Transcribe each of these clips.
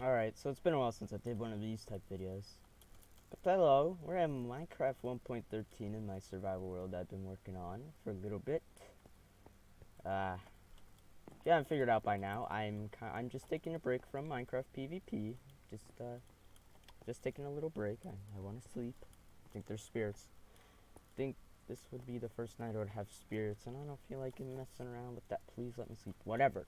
Alright, so it's been a while since I did one of these type videos. But hello, we're at Minecraft 1.13 in my survival world I've been working on for a little bit. If you haven't figured out by now, I'm just taking a break from Minecraft PvP. Just taking a little break. I want to sleep. I think there's spirits. I think this would be the first night I would have spirits, and I don't feel like messing around with that. Please let me sleep. Whatever.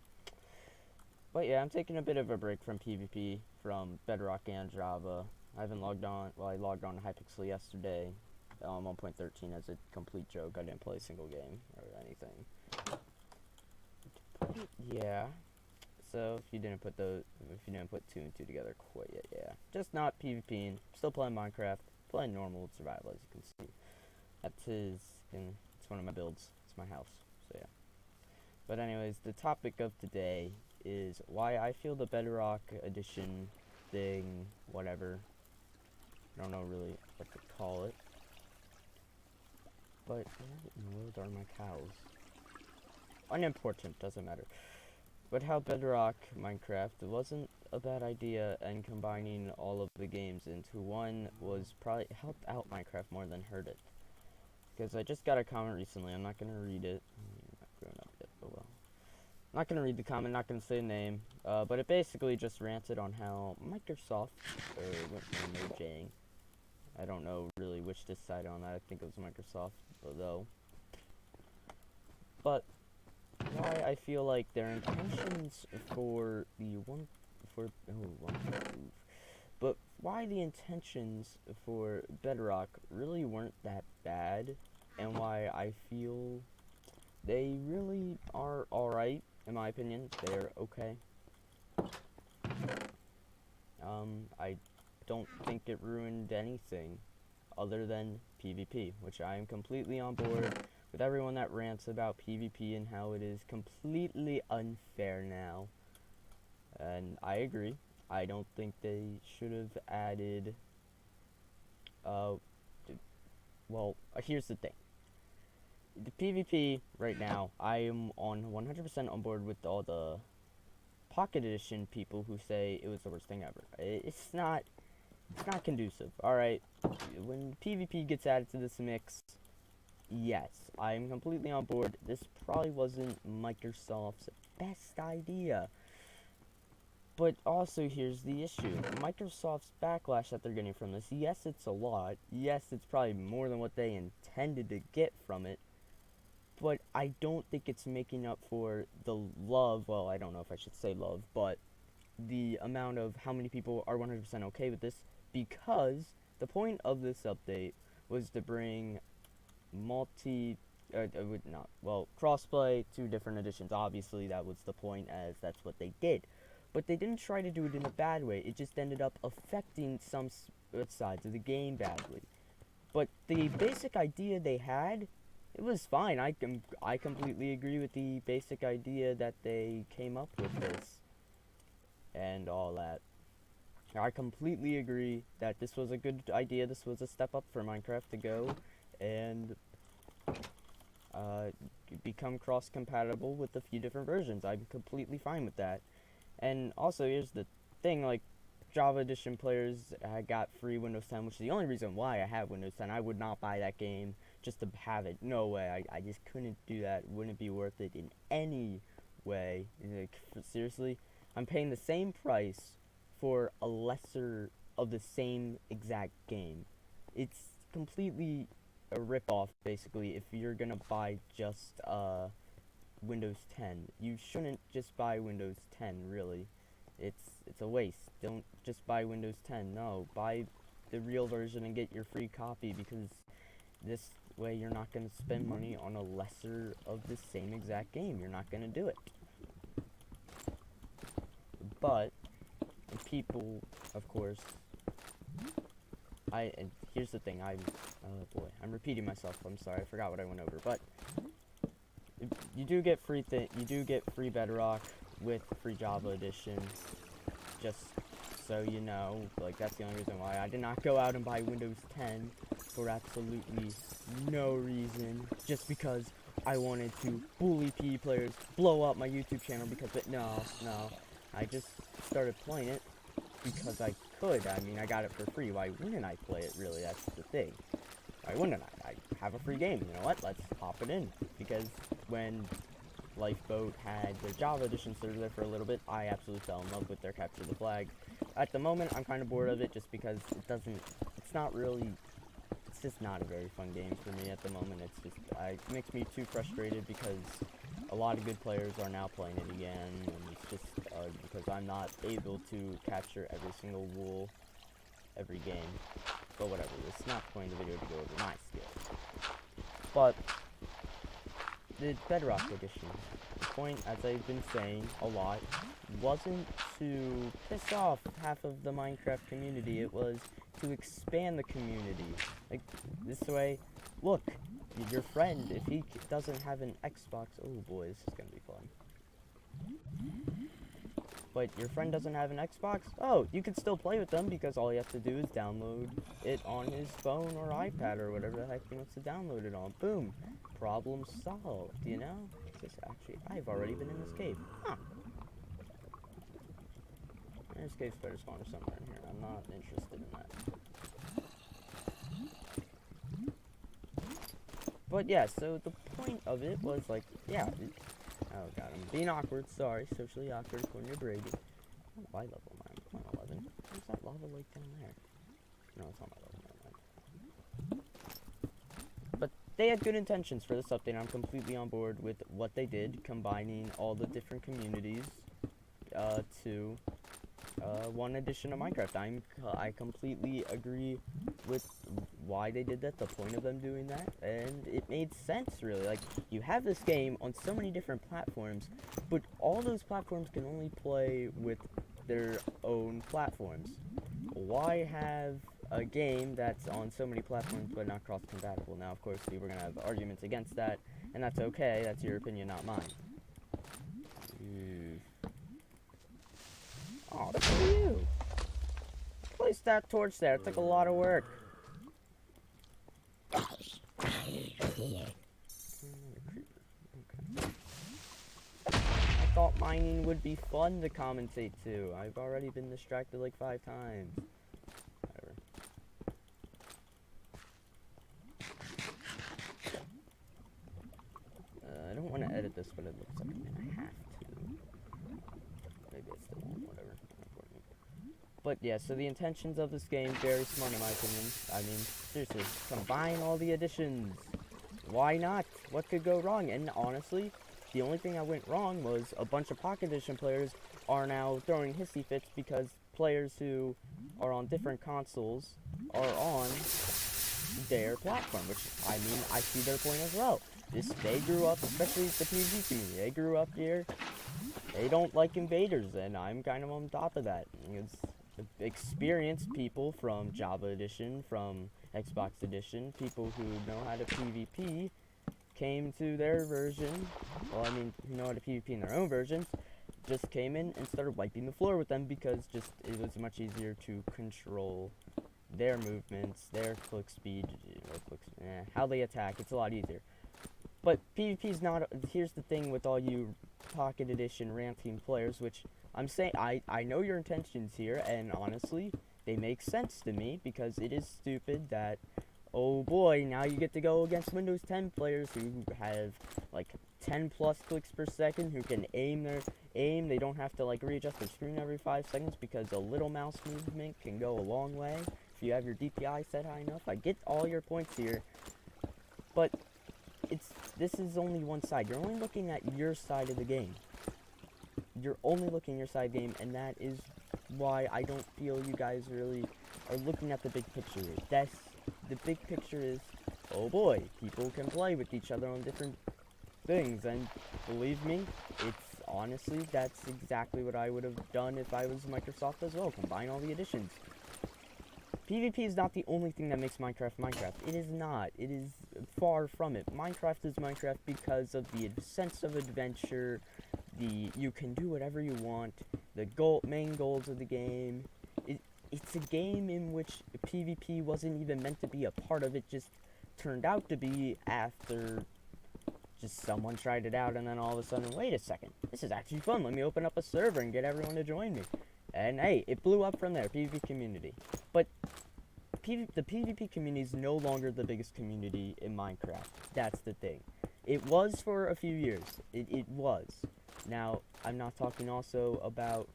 But yeah, I'm taking a bit of a break from PvP, from Bedrock and Java. I haven't logged on, well, I logged on to Hypixel yesterday, 1.13 as a complete joke. I didn't play a single game or anything. Yeah. So if you didn't put two and two together quite yet, yeah. Just not PvPing, still playing Minecraft, playing normal survival as you can see. It's one of my builds. It's my house, so yeah. But anyways, the topic of today is why I feel the Bedrock edition thing, whatever. I don't know really what to call it. But where in the world are my cows? Unimportant, doesn't matter. But how Bedrock Minecraft wasn't a bad idea, and combining all of the games into one was probably helped out Minecraft more than hurt it. Because I just got a comment recently, I'm not gonna read it. I'm not grown up yet, but well. Not gonna read the comment, not gonna say the name, but it basically just ranted on how Microsoft went for mojang. I don't know really which decided on that. I think it was Microsoft, though. But why I feel like their intentions for the but why the intentions for Bedrock really weren't that bad, and why I feel they really are alright, in my opinion. They're okay. I don't think it ruined anything other than PvP, which I am completely on board with everyone that rants about PvP and how it is completely unfair now. And I agree. I don't think they should have added, here's the thing. The PvP right now, I am on 100% on board with all the Pocket Edition people who say it was the worst thing ever. It's not conducive. Alright, when PvP gets added to this mix, yes, I'm completely on board. This probably wasn't Microsoft's best idea. But also, here's the issue. Microsoft's backlash that they're getting from this, yes, it's a lot. Yes, it's probably more than what they intended to get from it. But I don't think it's making up for the love, well, I don't know if I should say love, but the amount of how many people are 100% okay with this, because the point of this update was to bring crossplay to different editions. Obviously, that was the point, as that's what they did. But they didn't try to do it in a bad way. It just ended up affecting some sides of the game badly. But the basic idea they had, it was fine. I completely agree with the basic idea that they came up with this and all that. I completely agree that this was a good idea. This was a step up for Minecraft to go and become cross-compatible with a few different versions. I'm completely fine with that. And also, here's the thing, like, Java Edition players got free Windows 10, which is the only reason why I have Windows 10. I would not buy that game just to have it. No way. I just couldn't do that. It wouldn't be worth it in any way. Like, seriously, I'm paying the same price for a lesser of the same exact game. It's completely a rip-off, basically, if you're gonna buy just Windows 10. You shouldn't just buy Windows 10, really. It's a waste. Don't just buy Windows 10. No, buy the real version and get your free copy, because this way you're not going to spend money on a lesser of the same exact game. You're not going to do it. But people, of course, and here's the thing, oh boy, I'm repeating myself. I'm sorry, I forgot what I went over, but you do get free Bedrock with free Java Edition, just so you know. Like, that's the only reason why I did not go out and buy Windows 10 for absolutely no reason, just because I wanted to bully P players, blow up my YouTube channel, because no, I just started playing it because I could. I mean, I got it for free. Why wouldn't I play it, really? That's the thing. Why wouldn't I? I have a free game. You know what? Let's hop it in. Because when Lifeboat had their Java Edition server there for a little bit, I absolutely fell in love with their Capture the Flag. At the moment, I'm kind of bored of it just because it's not really, it's just not a very fun game for me at the moment. It's just, it makes me too frustrated because a lot of good players are now playing it again, and it's just because I'm not able to capture every single wool every game. But whatever, it's not the point of the video to go over my skills. But the Bedrock Edition, the point, as I've been saying a lot, wasn't to piss off half of the Minecraft community. It was to expand the community. Like, this way, look, your friend, if he doesn't have an Xbox, oh boy, this is gonna be fun. But your friend doesn't have an Xbox, oh, you can still play with them because all you have to do is download it on his phone or iPad or whatever the heck he wants to download it on. Boom. Problem solved, you know? Actually, I've already been in this cave. Huh. There's cave spider spawner somewhere in here. I'm not interested in that. But yeah, so the point of it was like, yeah. Oh god, I'm being awkward. Sorry, socially awkward according to Brady. Oh, why level am I? I'm 11. Where's that lava lake down there? No, it's not my level. Never mind. But they had good intentions for this update. I'm completely on board with what they did, combining all the different communities to one edition of Minecraft. I completely agree with why they did that, the point of them doing that, and it made sense, really. Like, you have this game on so many different platforms, but all those platforms can only play with their own platforms. Why have a game that's on so many platforms but not cross-compatible? Now, of course, we're going to have arguments against that, and that's okay. That's your opinion, not mine. Oh, that's for you. Place that torch there. It took a lot of work. Okay. I thought mining would be fun to commentate to. I've already been distracted like 5 times. Whatever. I don't want to edit this, but it looks like I have to. Maybe I still won't, whatever. But yeah, so the intentions of this game, very smart in my opinion. I mean, seriously, combine all the additions. Why not? What could go wrong? And honestly, the only thing that went wrong was a bunch of Pocket Edition players are now throwing hissy fits because players who are on different consoles are on their platform, which, I mean, I see their point as well. They grew up, especially the PvP community, they grew up here. They don't like invaders, and I'm kind of on top of that. It's experienced people from Java Edition, from Xbox Edition, people who know how to PvP, came to their version, well, I mean, who know how to PvP in their own versions, just came in and started wiping the floor with them because just it was much easier to control their movements, their click speed, how they attack. It's a lot easier. But PvP is not, here's the thing with all you Pocket Edition rant team players, which I'm saying, I know your intentions here, and honestly, they make sense to me, because it is stupid that, oh boy, now you get to go against Windows 10 players who have, like, 10 plus clicks per second, who can aim, they don't have to, like, readjust their screen every 5 seconds, because a little mouse movement can go a long way, if you have your DPI set high enough. I get all your points here, but this is only one side. You're only looking at your side of the game. You're only looking at your side game, and that is why I don't feel you guys really are looking at the big picture. The big picture is, oh boy, people can play with each other on different things, and believe me, it's honestly, that's exactly what I would have done if I was Microsoft as well. Combine all the additions. PvP is not the only thing that makes Minecraft Minecraft. It is not. It is far from it. Minecraft is Minecraft because of the sense of adventure, you can do whatever you want, the main goals of the game. It's a game in which PvP wasn't even meant to be a part of it, just turned out to be after just someone tried it out, and then all of a sudden, wait a second, this is actually fun, let me open up a server and get everyone to join me. And hey, it blew up from there, PvP community. But the PvP community is no longer the biggest community in Minecraft. That's the thing. It was for a few years. It was. Now, I'm not talking also about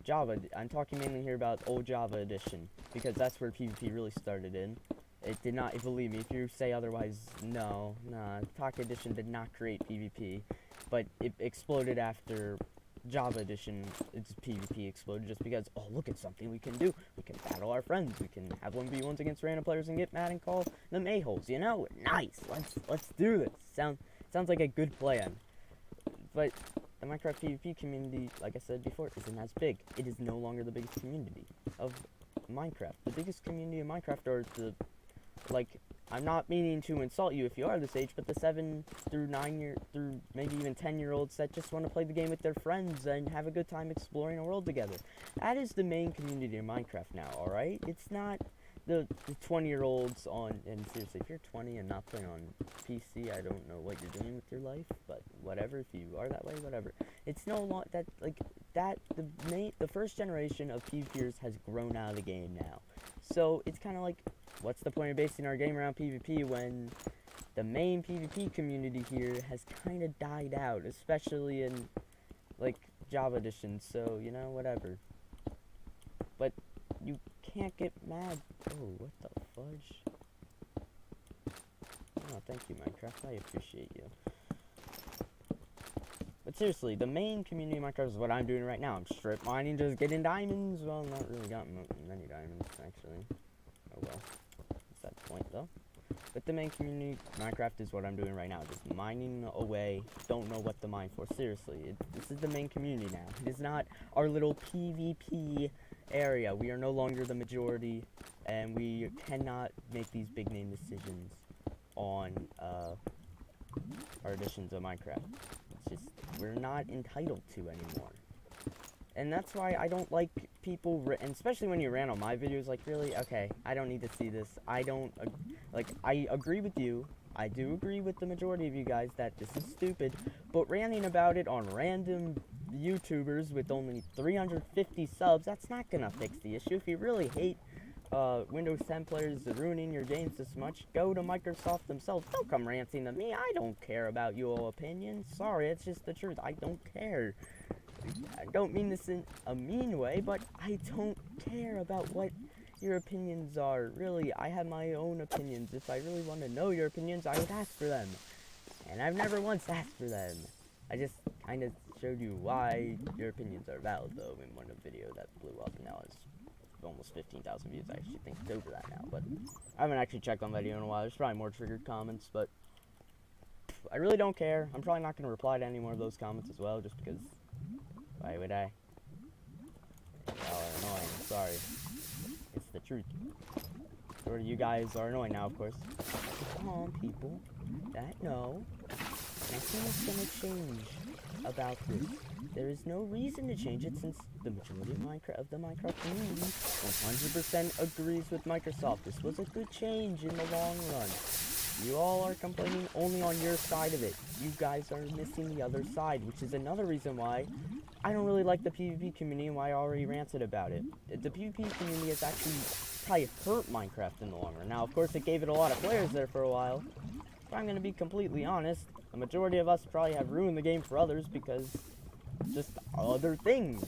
Java. I'm talking mainly here about old Java edition, because that's where PvP really started in. It did not, believe me, if you say otherwise, no, nah, Pocket Edition did not create PvP, but it exploded after Java Edition. Its PvP exploded just because, oh, look at something we can do. We can battle our friends. We can have 1v1s against random players and get mad and call them a-holes, you know? Nice. Let's do this. Sounds like a good plan. But the Minecraft PvP community, like I said before, isn't as big. It is no longer the biggest community of Minecraft. The biggest community of Minecraft are the, like, I'm not meaning to insult you if you are this age, but the 7 through 9 through maybe even 10-year-olds that just want to play the game with their friends and have a good time exploring a world together. That is the main community of Minecraft now, alright? It's not the 20-year-olds on, and seriously, if you're 20 and not playing on PC, I don't know what you're doing with your life, but whatever, if you are that way, whatever. It's no long, that, like, that, the first generation of PvPers has grown out of the game now. So, it's kind of like, what's the point of basing our game around PvP when the main PvP community here has kind of died out, especially in, like, Java Edition, so, you know, whatever. But you can't get mad. Oh, what the fudge? Oh, thank you, Minecraft. I appreciate you. But seriously, the main community of Minecraft is what I'm doing right now. I'm strip mining, just getting diamonds. Well, not really got many diamonds, actually. Oh, well. That's the point, though. But the main community of Minecraft is what I'm doing right now. Just mining away. Don't know what to mine for. Seriously, this is the main community now. It is not our little PvP area. We are no longer the majority, and we cannot make these big name decisions on our editions of Minecraft. It's just, we're not entitled to anymore. And that's why I don't like people, and especially when you ran on my videos, like, really, okay, I don't need to see this. I don't, like, I agree with you. I do agree with the majority of you guys that this is stupid, but ranting about it on random YouTubers with only 350 subs, that's not gonna fix the issue. If you really hate Windows 10 players ruining your games this much, go to Microsoft themselves. Don't come ranting to me. I don't care about your opinions. Sorry, it's just the truth. I don't care. I don't mean this in a mean way, but I don't care about what your opinions are. Really, I have my own opinions. If I really want to know your opinions, I would ask for them. And I've never once asked for them. I just kind of showed you why your opinions are valid, though, in one video that blew up, and now it's almost 15,000 views. I actually think it's over that now, but I haven't actually checked on that video in a while. There's probably more triggered comments, but I really don't care. I'm probably not going to reply to any more of those comments as well, just because, why would I? Y'all are annoying, sorry. It's the truth. Or you guys are annoying now, of course. Come on, people that know. Nothing is going to change about this. There is no reason to change it since the majority of the Minecraft community 100% agrees with Microsoft. This was a good change in the long run. You all are complaining only on your side of it. You guys are missing the other side, which is another reason why I don't really like the PvP community and why I already ranted about it. The PvP community has actually probably hurt Minecraft in the long run. Now, of course, it gave it a lot of players there for a while. But I'm going to be completely honest. The majority of us probably have ruined the game for others because just other things.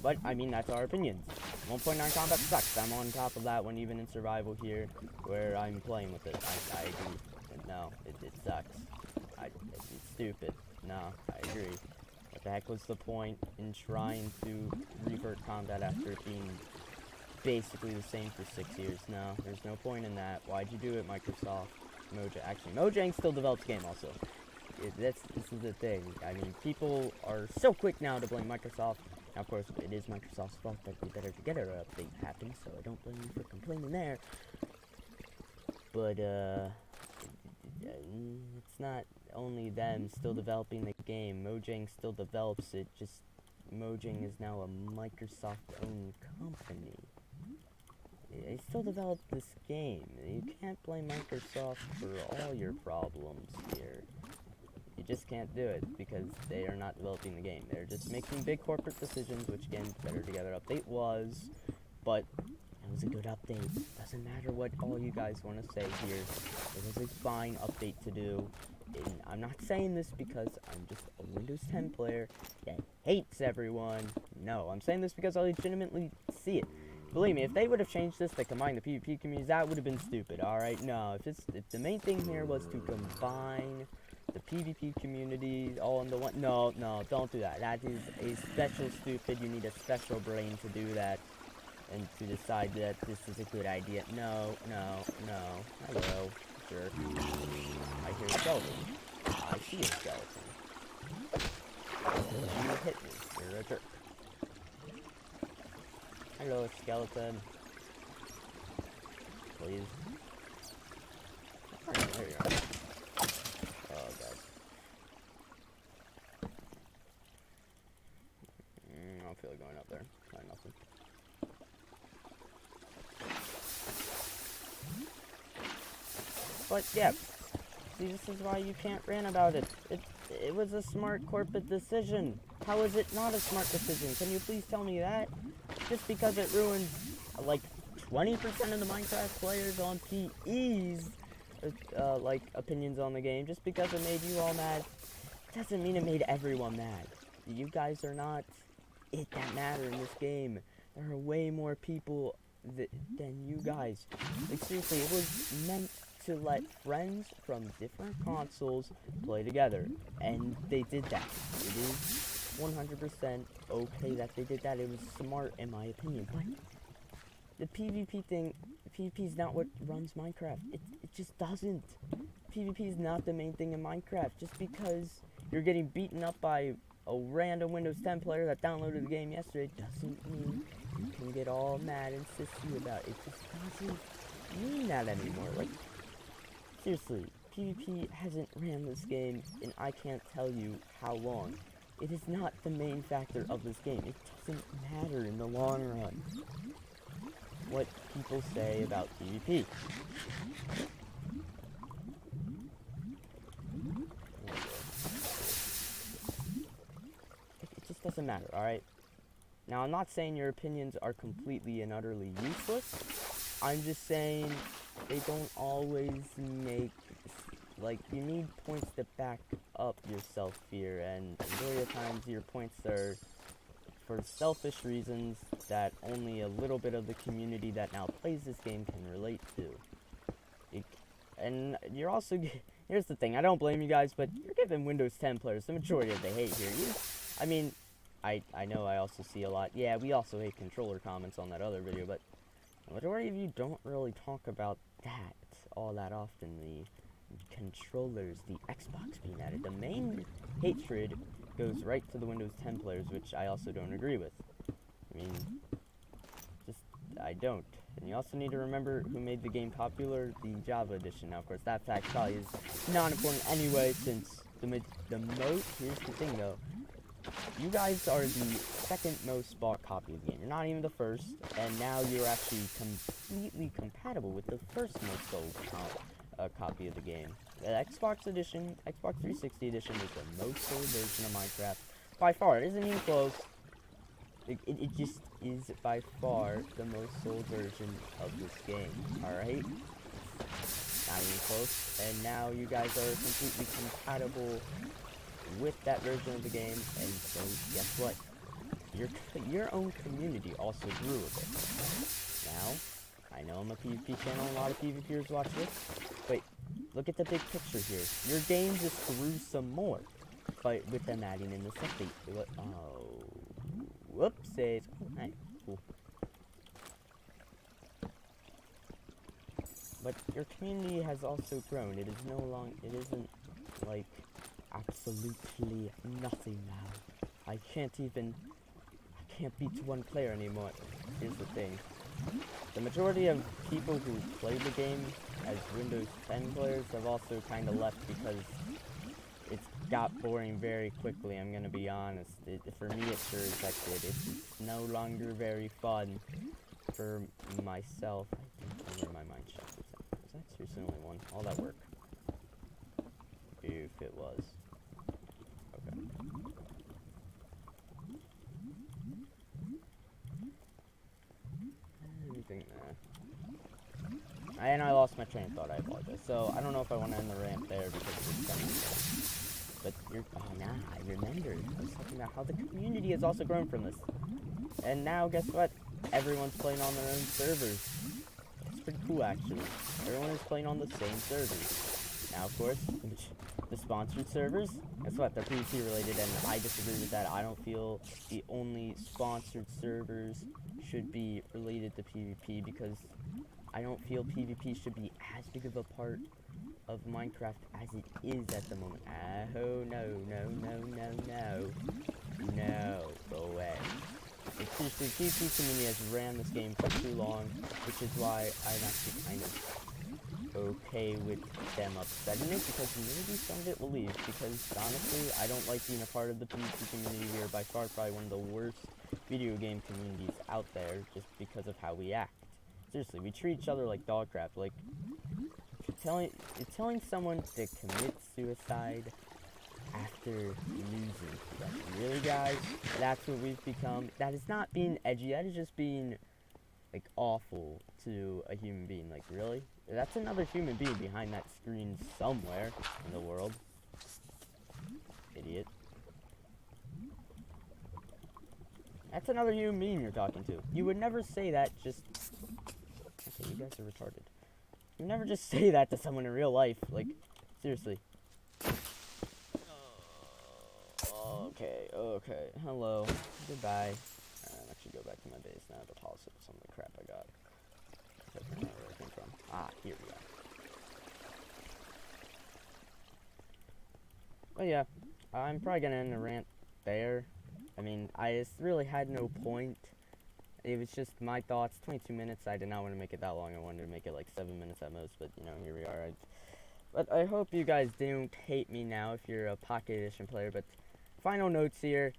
But, I mean, that's our opinions. 1.9 combat sucks. I'm on top of that one even in survival here where I'm playing with it. I agree. No, it sucks. It's stupid. No, I agree. What the heck was the point in trying to revert combat after it being basically the same for 6 years? No, there's no point in that. Why'd you do it, Microsoft? Mojang still develops game also. This is the thing. I mean, people are so quick now to blame Microsoft. Now, of course, it is Microsoft's fault that the Better Together update happened, so I don't blame you for complaining there. But, it's not only them still developing the game. Mojang still develops it, just Mojang is now a Microsoft-owned company. They still develop this game. You can't blame Microsoft for all your problems here. You just can't do it because they are not developing the game. They're just making big corporate decisions, which again, Better Together update was, but it was a good update. Doesn't matter what all you guys want to say here. It was a fine update to do. And I'm not saying this because I'm just a Windows 10 player that hates everyone. No, I'm saying this because I legitimately see it. Believe me, if they would have changed this to combine the PvP communities, that would have been stupid, alright? No, if the main thing here was to combine the PvP community all into one... No, don't do that. That is a special stupid. You need a special brain to do that and to decide that this is a good idea. No. Hello, jerk. I hear a skeleton. I see a skeleton. You hit me. You're a jerk. Hello, skeleton. Please. Oh, there you are. Oh, God. I don't feel like going up there. Try nothing. But, yeah. See, this is why you can't rant about it. It was a smart corporate decision. How is it not a smart decision? Can you please tell me that? Just because it ruins, like, 20% of the Minecraft players on PE's, like, opinions on the game, just because it made you all mad, doesn't mean it made everyone mad. You guys are not it that matter in this game. There are way more people than you guys. Like, seriously, it was meant to let friends from different consoles play together, and they did that. It is 100% okay that they did that. It was smart in my opinion, but the PvP thing, PvP is not what runs Minecraft. It just doesn't. PvP is not the main thing in Minecraft. Just because you're getting beaten up by a random Windows 10 player that downloaded the game yesterday doesn't mean you can get all mad and sissy about it. It just doesn't mean that anymore. Like, seriously, PvP hasn't ran this game in I can't tell you how long. It is not the main factor of this game. It doesn't matter in the long run what people say about PvP. It just doesn't matter, alright? Now, I'm not saying your opinions are completely and utterly useless. I'm just saying they don't always make... Like, you need points to back up your self-fear, and majority of times your points are for selfish reasons that only a little bit of the community that now plays this game can relate to. And you're also... Here's the thing, I don't blame you guys, but you're giving Windows 10 players the majority of the hate here. I mean, I know I also see a lot... Yeah, we also hate controller comments on that other video, but the majority of you don't really talk about that all that often. The controllers, the Xbox being added. The main hatred goes right to the Windows 10 players, which I also don't agree with. I mean, I don't. And you also need to remember who made the game popular, the Java edition. Now, of course, that fact probably is not important anyway, since the most, here's the thing though, you guys are the second most bought copy of the game. You're not even the first, and now you're actually completely compatible with the first most sold copy of the game. The Xbox edition, Xbox 360 edition, is the most sold version of Minecraft. By far, it isn't even close. It just is by far the most sold version of this game, alright? Not even close. And now you guys are completely compatible with that version of the game, and so guess what? Your own community also grew a bit. Now, I know I'm a PvP channel, a lot of PvPers watch this, but look at the big picture here. Your game just grew some more, but with them adding in this update. Oh, whoopsies. Hey, cool. But your community has also grown. It is no longer, it isn't like absolutely nothing now. I can't beat one player anymore. Here's the thing. The majority of people who play the game as Windows 10 players have also kind of left because it's got boring very quickly, I'm gonna be honest. For me, it sure as heck did. It's no longer very fun for myself. I think where my mine shaft was at. Was that seriously only one? All that work. If it was. Anything there. And I lost my train of thought, I apologize. So, I don't know if I want to end the rant there because it's kind of... But you're... Oh, now I remembered. I was talking about how the community has also grown from this. And now, guess what? Everyone's playing on their own servers. It's pretty cool, actually. Everyone is playing on the same servers. Now, of course, the sponsored servers, guess what? They're PvP related, and I disagree with that. I don't feel the only sponsored servers should be related to PvP because I don't feel PvP should be as big of a part of Minecraft as it is at the moment. Oh, no, no, no, no, no. No, go away. Like, seriously, PvP community has ran this game for too long, which is why I'm actually kind of okay with them upsetting it, because maybe some of it will leave, because honestly, I don't like being a part of the PvP community. We are by far probably one of the worst video game communities out there, just because of how we act. Seriously, we treat each other like dog crap. Like, you're telling someone to commit suicide after losing. Like, really, guys? That's what we've become. That is not being edgy. That is just being, like, awful to a human being. Like, really? That's another human being behind that screen somewhere in the world. Idiot. That's another human being you're talking to. You would never say that just... Okay, you guys are retarded. You never just say that to someone in real life. Like, seriously. Okay, okay. Hello. Goodbye. I'll actually go back to my base now to polish up some of the crap I got. That's not where I came from. Ah, here we go. But yeah, I'm probably gonna end the rant there. I mean, I just really had no point. It was just my thoughts. 22 minutes. I did not want to make it that long. I wanted to make it like 7 minutes at most. But, you know, here we are. But I hope you guys don't hate me now if you're a Pocket Edition player. But final notes here.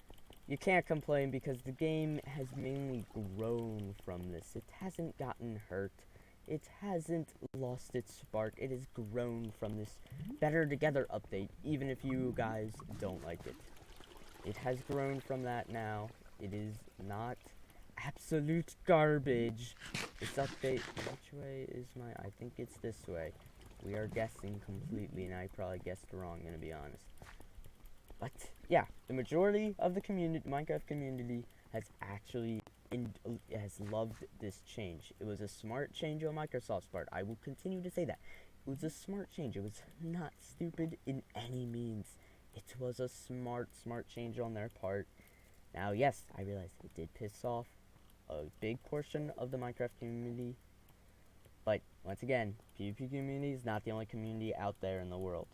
You can't complain because the game has mainly grown from this. It hasn't gotten hurt. It hasn't lost its spark. It has grown from this Better Together update, even if you guys don't like it. It has grown from that now. It is not absolute garbage. This update, which way is my... I think it's this way. We are guessing completely, and I probably guessed wrong, gonna be honest. But, yeah, the majority of the community, Minecraft community, has actually has loved this change. It was a smart change on Microsoft's part. I will continue to say that. It was a smart change. It was not stupid in any means. It was a smart change on their part. Now, yes, I realize it did piss off a big portion of the Minecraft community. But, once again, PvP community is not the only community out there in the world.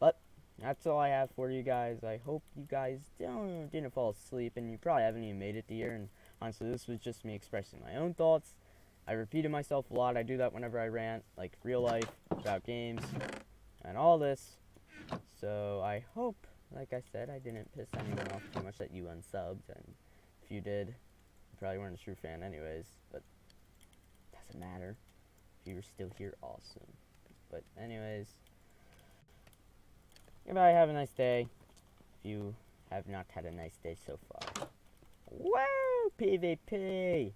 But, that's all I have for you guys. I hope you guys didn't fall asleep, and you probably haven't even made it to here. And honestly, this was just me expressing my own thoughts. I repeated myself a lot. I do that whenever I rant, like real life, about games, and all this. So, I hope, like I said, I didn't piss anyone off too much that you unsubbed, and if you did, you probably weren't a true fan anyways, but it doesn't matter. If you were still here, awesome. But anyways, goodbye, have a nice day, if you have not had a nice day so far. Woo! PvP!